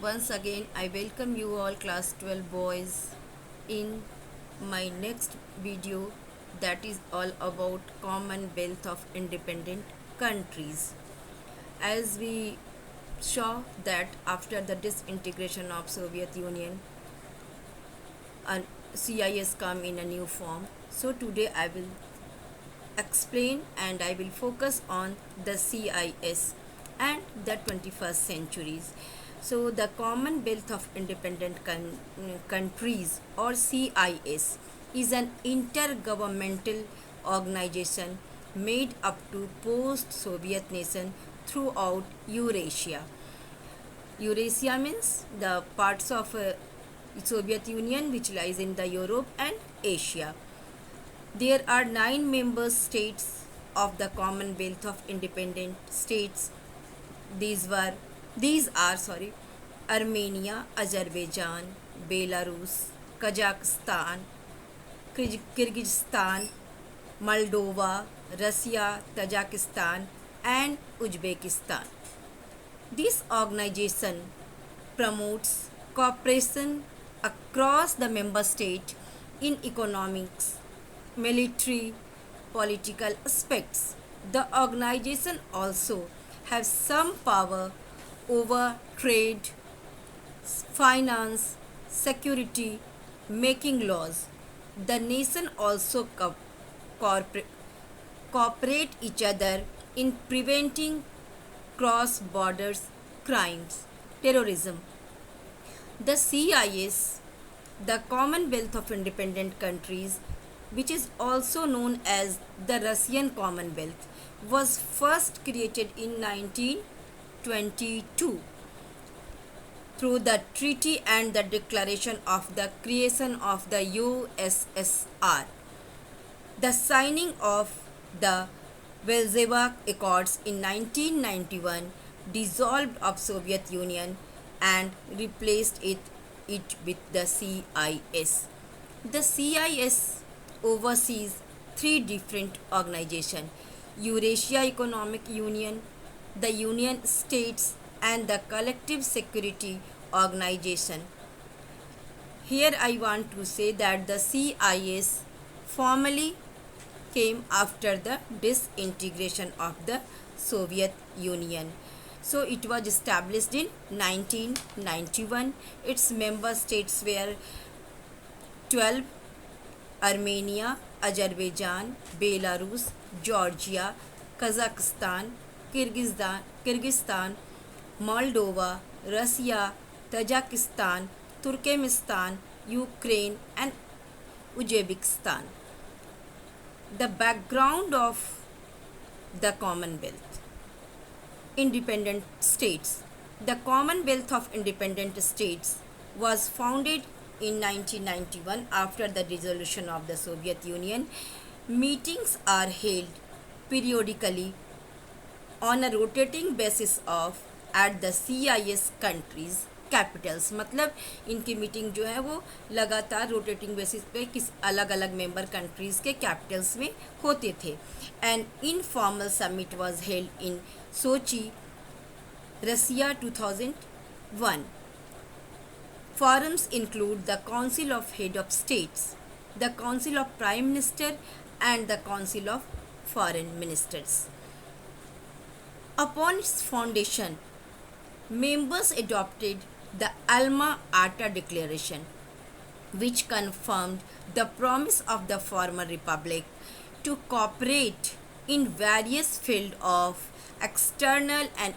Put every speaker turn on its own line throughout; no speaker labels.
Once again, I welcome you all, class 12 boys, in my next video that is all about Commonwealth of Independent Countries. As we saw that after the disintegration of Soviet Union, and CIS come in a new form. So today I will explain and I will focus on the CIS and the 21st centuries. So the Commonwealth of Independent Countries, or CIS, is an intergovernmental organization made up to post-Soviet nation throughout Eurasia. Eurasia means the parts of Soviet Union which lies in the Europe and Asia. There are 9 member states of the Commonwealth of Independent States. These were these are Armenia, Azerbaijan, Belarus, Kazakhstan, Kyrgyzstan, Moldova, Russia, Tajikistan, and Uzbekistan. This organization promotes cooperation across the member state in economics, military, political aspects. The organization also has some power over trade, finance, security, making laws. The nation also cooperate each other in preventing cross-border crimes, terrorism. The CIS, the Commonwealth of Independent Countries, which is also known as the Russian Commonwealth, was first created in 1922 through the treaty and the declaration of the creation of the USSR. The signing of the Velzeva Accords in 1991 dissolved of Soviet Union and replaced it with the CIS. The CIS oversees 3 different organizations: Eurasia Economic Union, the Union States, and the Collective Security Organization. Here I want to say that the CIS formally came after the disintegration of the Soviet Union. So it was established in 1991. Its member states were 12: Armenia, Azerbaijan, Belarus, Georgia, Kazakhstan, Kyrgyzstan, Moldova, Russia, Tajikistan, Turkmenistan, Ukraine, and Uzbekistan. The background of the Commonwealth. Independent States. The Commonwealth of Independent States was founded in 1991 after the dissolution of the Soviet Union. Meetings are held periodically on a rotating basis of at the CIS countries Capitals, मतलब इनकी meeting जो है वो लगातार rotating basis पे किस अलग अलग मेंबर कंट्रीज़ के कैपिटल्स में होते थे. And informal summit was held in Sochi, Russia 2001. Forums include the Council of Head of States, the Council of Prime Minister, and the Council of Foreign Ministers. Upon its foundation, members adopted the Alma Ata Declaration, which confirmed the promise of the former republic to cooperate in various fields of external and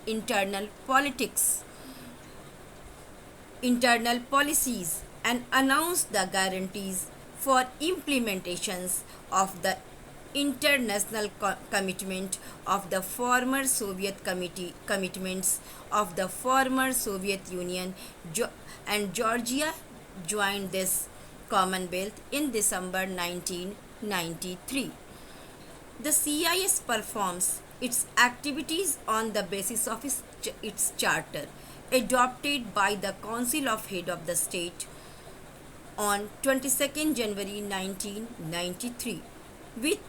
internal politics, internal policies, and announced the guarantees for implementations of the international commitment of the former Soviet commitments of the former Soviet Union, and Georgia joined this Commonwealth in December 1993. The CIS performs its activities on the basis of its charter, adopted by the Council of Head of the State on 22nd January 1993, which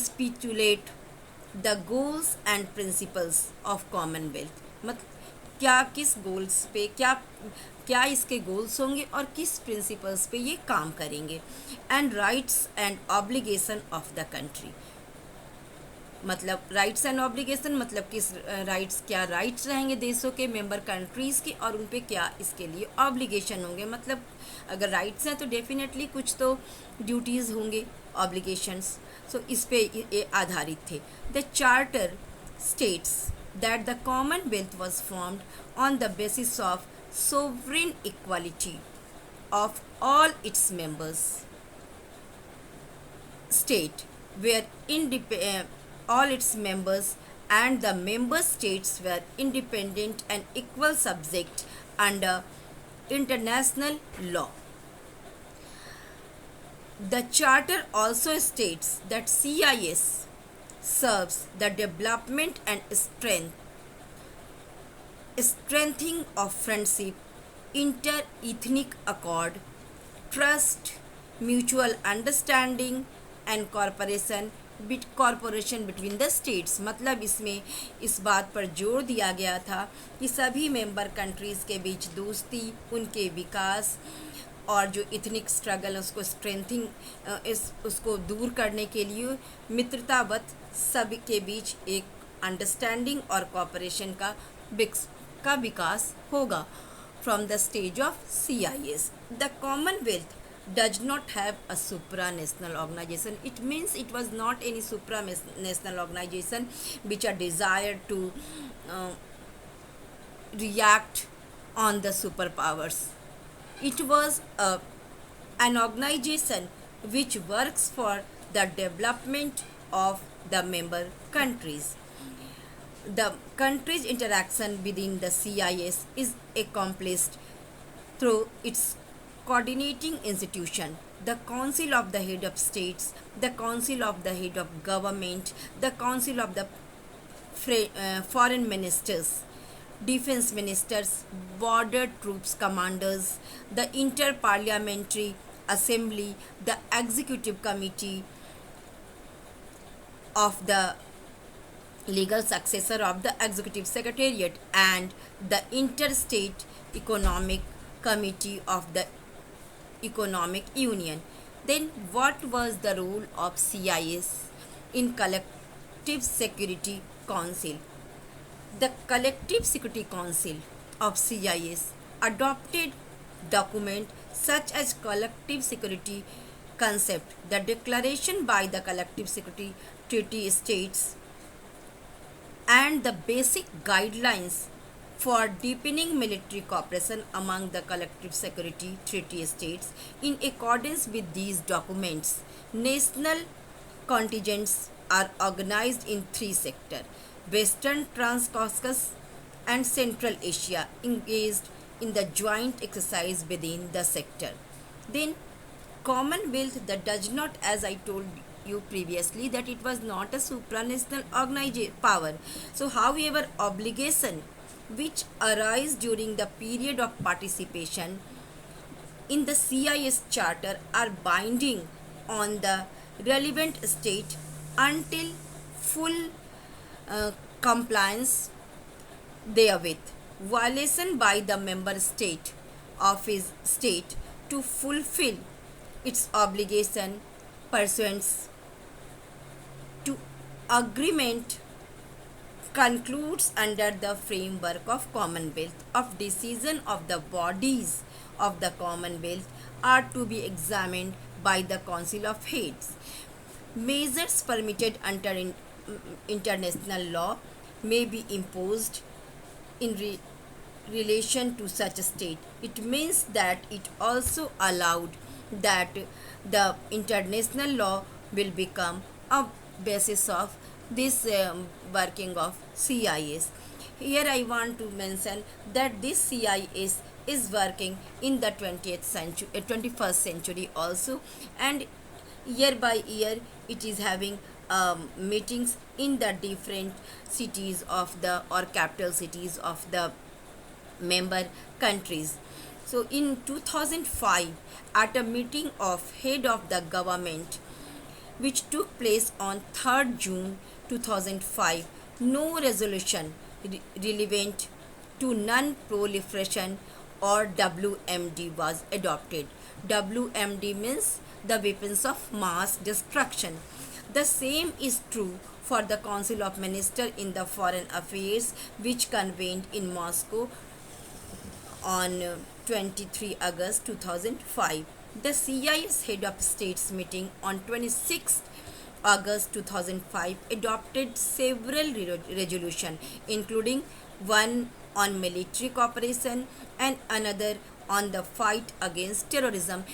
stipulate the goals and principles of Commonwealth. क्या किस goals पे क्या क्या इसके goals होंगे और किस principles पे ये काम करेंगे। And rights and obligation of the country, मतलब राइट्स एंड ऑब्लिगेशन मतलब किस राइट्स, क्या राइट्स रहेंगे देशों के मेंबर कंट्रीज़ के और उन पे क्या इसके लिए ऑब्लिगेशन होंगे। मतलब अगर राइट्स हैं तो डेफिनेटली कुछ तो ड्यूटीज़ होंगे, ऑब्लिगेशंस। सो इस पे ये आधारित थे। The charter states that the Commonwealth was formed on the basis of sovereign equality of all its members state were all its members and the member states were independent and equal subject under international law. The charter also states that CIS serves the development and strengthening of friendship, inter-ethnic accord, trust, mutual understanding and corporation between the states. मतलब इसमें इस बात पर जोर दिया गया था कि सभी मेंबर कंट्रीज़ के बीच दोस्ती, उनके विकास और जो इथनिक स्ट्रगल उसको स्ट्रेंथिंग उसको दूर करने के लिए मित्रतावत सब के बीच एक अंडरस्टैंडिंग और कॉपरेशन का विकास होगा। From the stage of CIS, the Commonwealth does not have a supranational organization. It means it was not any supranational organization which are desired to uh, react on the superpowers. It was an organization which works for the development of the member countries. The country's interaction within the CIS is accomplished through its coordinating institution, the Council of the Head of States, the Council of the Head of Government, the Council of the Foreign Ministers, Defense Ministers, Border Troops Commanders, the Inter-Parliamentary Assembly, the Executive Committee of the legal successor of the Executive Secretariat, and the Interstate Economic Committee of the Economic Union. Then what was the role of CIS in Collective Security Council? The Collective Security Council of CIS adopted documents such as Collective Security Concept, the declaration by the Collective Security Treaty States, and the basic guidelines for deepening military cooperation among the collective security treaty states. In accordance with these documents, national contingents are organized in three sectors: Western Transcaucasus and Central Asia, engaged in the joint exercise within the sector. Then Commonwealth that does not, as I told you previously, that it was not a supranational power. So however, obligation which arise during the period of participation in the CIS charter are binding on the relevant state until full compliance therewith. Violation by the member state of his state to fulfill its obligation pursuant to agreement concludes under the framework of Commonwealth. Of decision of the bodies of the Commonwealth are to be examined by the Council of Heads. Measures permitted under international law may be imposed in relation to such a state. It means that it also allowed that the international law will become a basis of this working of CIS. Here I want to mention that this CIS is working in the 20th century, 21st century also, and year by year it is having meetings in the different cities of the or capital cities of the member countries. So in 2005, at a meeting of head of the government which took place on 3rd June 2005, no resolution relevant to non-proliferation or WMD was adopted. WMD means the weapons of mass destruction. The same is true for the Council of Ministers in the Foreign Affairs, which convened in Moscow on 23 August 2005. The CIS Head of States meeting on 26 August 2005 adopted several resolutions, including one on military cooperation and another on the fight against terrorism.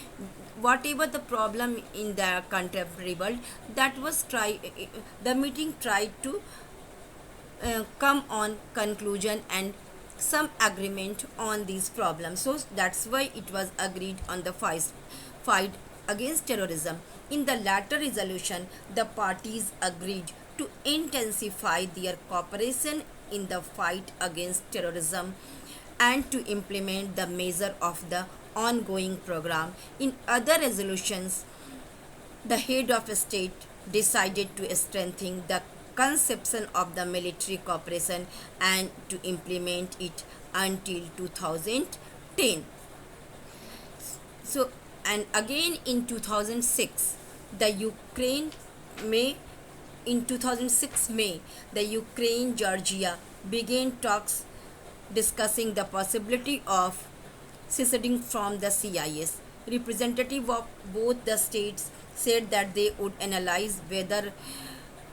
Whatever the problem in the contemporary world, that was the meeting tried to come on conclusion and some agreement on these problems. So that's why it was agreed on the fight against terrorism. In the latter resolution, the parties agreed to intensify their cooperation in the fight against terrorism and to implement the measure of the ongoing program. In other resolutions, the head of state decided to strengthen the conception of the military cooperation and to implement it until 2010. So, and again in 2006, the Ukraine May in 2006 May, the Ukraine Georgia began talks discussing the possibility of seceding from the CIS. Representatives of both the states said that they would analyze whether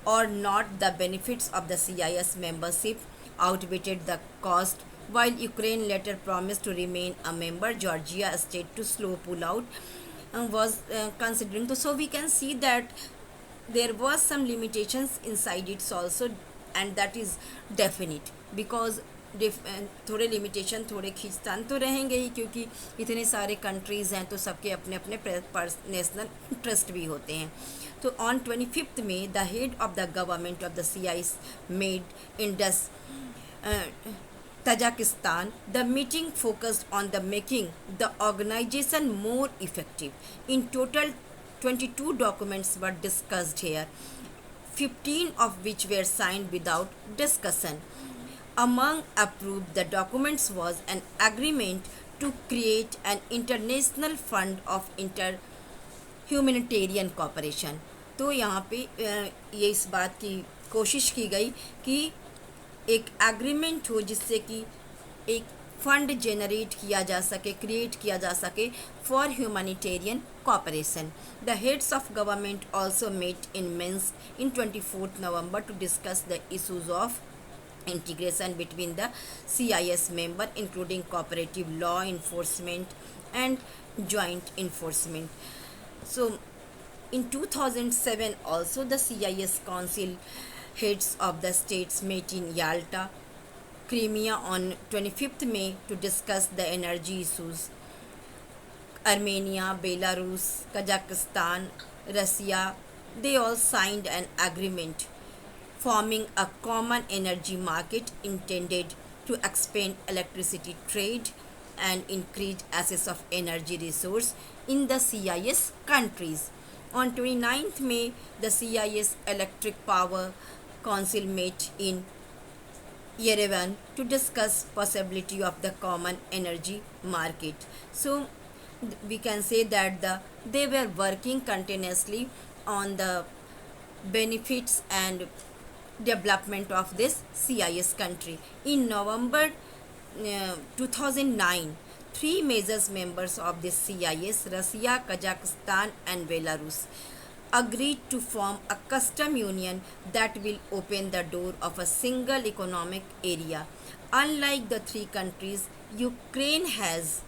or not the benefits of the CIS membership outweighed the cost. While Ukraine later promised to remain a member, Georgia, a state to slow pull out, was considering. So we can see that there was some limitations inside it also, and that is definite because थोड़े limitation थोड़े खींचतान तो रहेंगे ही, क्योंकि इतने सारे countries हैं तो सबके अपने अपने नेशनल इंटरेस्ट भी होते हैं. तो ऑन 25 में the head of the government of the CIS made Indus Tajikistan. The meeting focused on the making the organization more effective. In total, 22 documents were discussed here, 15 of which were signed without discussion. Among approved the documents was an agreement to create an international fund of humanitarian cooperation. तो यहाँ पे ये इस बात की कोशिश की गई कि एक एग्रीमेंट हो जिससे कि एक फंड जनरेट किया जा सके, क्रिएट किया जा सके for humanitarian cooperation. The heads of government also met in Minsk in 24th November to discuss the issues of integration between the CIS member, including cooperative law enforcement and joint enforcement. So, in 2007 also the CIS Council heads of the states met in Yalta, Crimea on 25th May to discuss the energy issues. Armenia, Belarus, Kazakhstan, Russia, they all signed an agreement forming a common energy market intended to expand electricity trade and increase access of energy resource in the CIS countries. On 29th May, the CIS Electric Power Council met in Yerevan to discuss possibility of the common energy market. So we can say that they were working continuously on the benefits and development of this CIS country. In November 2009, three major members of this CIS, Russia, Kazakhstan and Belarus, agreed to form a custom union that will open the door of a single economic area. Unlike the three countries, Ukraine has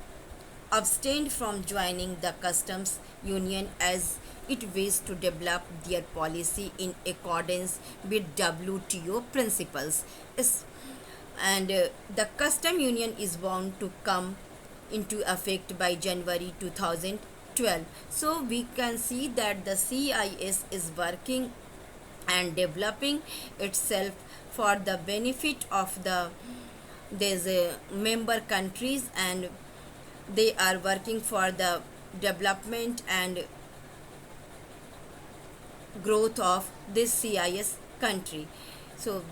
abstained from joining the customs union as it wished to develop their policy in accordance with WTO principles. And the custom union is bound to come into effect by January 2012. So we can see that the CIS is working and developing itself for the benefit of these member countries, and they are working for the development and growth of this CIS country. So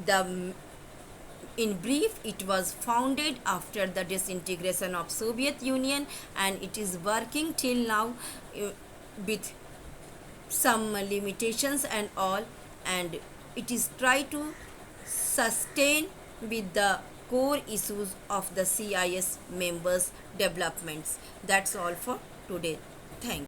the In brief, it was founded after the disintegration of Soviet Union, and it is working till now uh, with some limitations and all, and it is try to sustain with the core issues of the CIS members developments. That's all for today. Thank you.